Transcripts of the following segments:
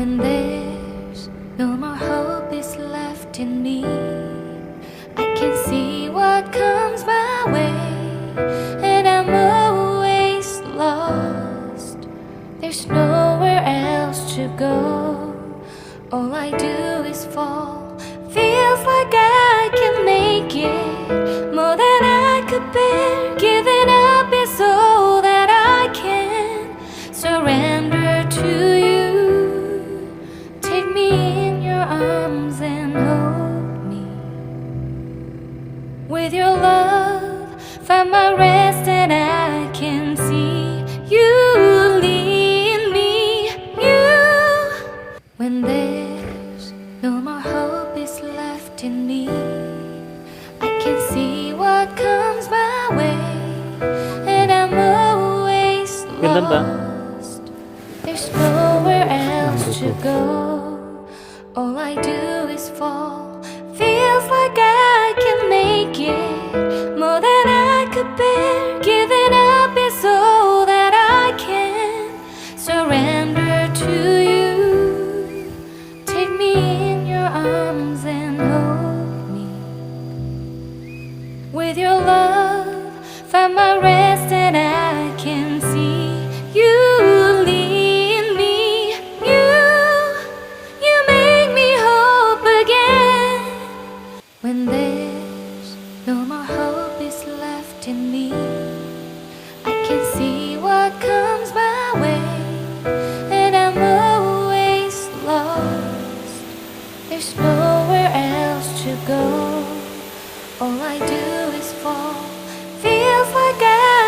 When there's no more hope is left in me, I can see what comes my way, and I'm always lost. There's nowhere else to go. All I do is fall. Feels like I can make it more than I could bear. Giving up is all that I can surrender to you. Take me in your arms and hold me. With your love, find my rest, and I can see you lead me. You, when there's no more hope is left in me, I can see what comes my way, and I'm always lost. There's nowhere else to go. All I do is fall. Feels like I can make it more than I could bear. Giving up is all that I can surrender to you. Take me in your arms and hold me. With your love, find my rest, and I can see you lead me. You make me hope again. When there's no more hope is left in me, I can see what comes my way, and I'm always lost. There's nowhere else to go. All I do is fall. Feels like I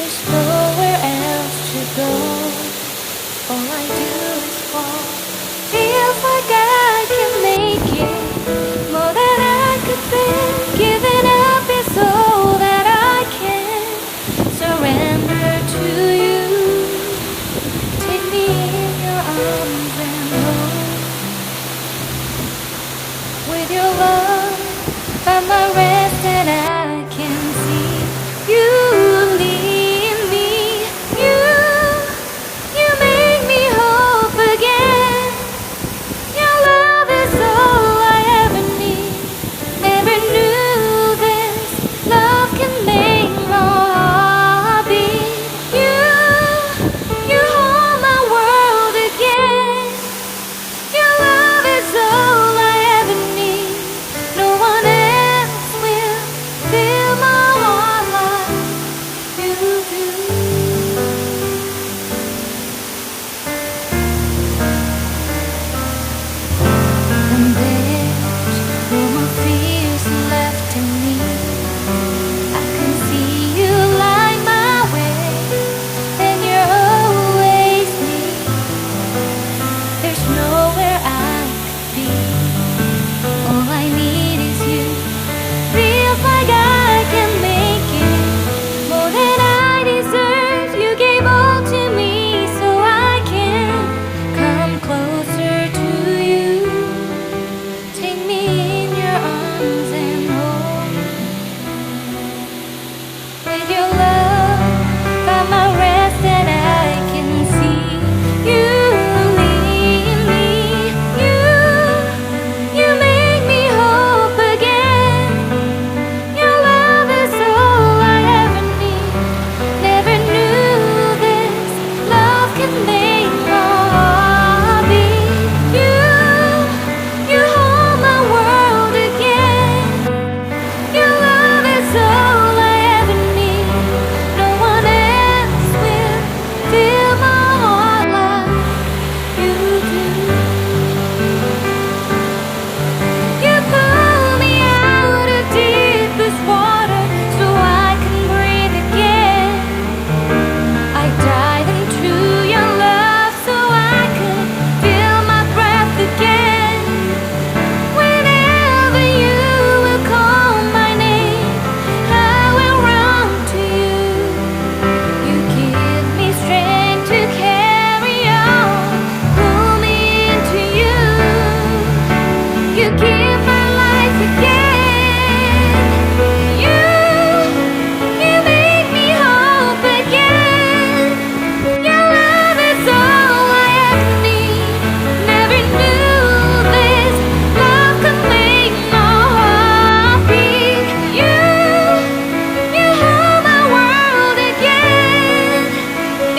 There's nowhere else to go. All I do is fall. Feels like I can make it more than I could bear. Giving up is all that I can surrender to you. Take me in your arms and hold. With your love, find my rest and I can see you lead me. You make me hope again. Your love is all I ever need. Never knew this love can make my heart beat. You hold my world again. Your love is all I ever need. No one else will fill my heart like you do. And there's no more fears left in me. I can see you light my way, and you're always near. There's nowhere I could be. All I need is you. Feels like I can make it more than I deserve. You gave all to me so I can come closer to you. Take me in your arms and hold. With your love, find my rest and I can see you lead me. You make me hope again. Your love is all I ever need. Never knew this love can make my heart beat. You hold my world again. Your love is all I ever need. No one else will fill my heart like you do. You pull me out of deepest water so I can breathe again. I dive into your love so I could feel my breath again. Whenever you will call my name, I will run to you. You give me strength to carry on. Pull me into you. You give my life again. You make me hope again. Your love is all I ever need. Never knew this love could make my heart beat. You hold my world again.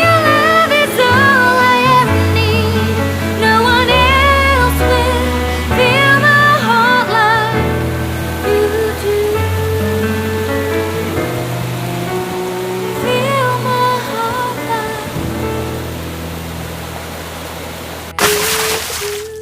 Your love is all I ever need. No one else will fill my heart like you do. Fill my heart like you do.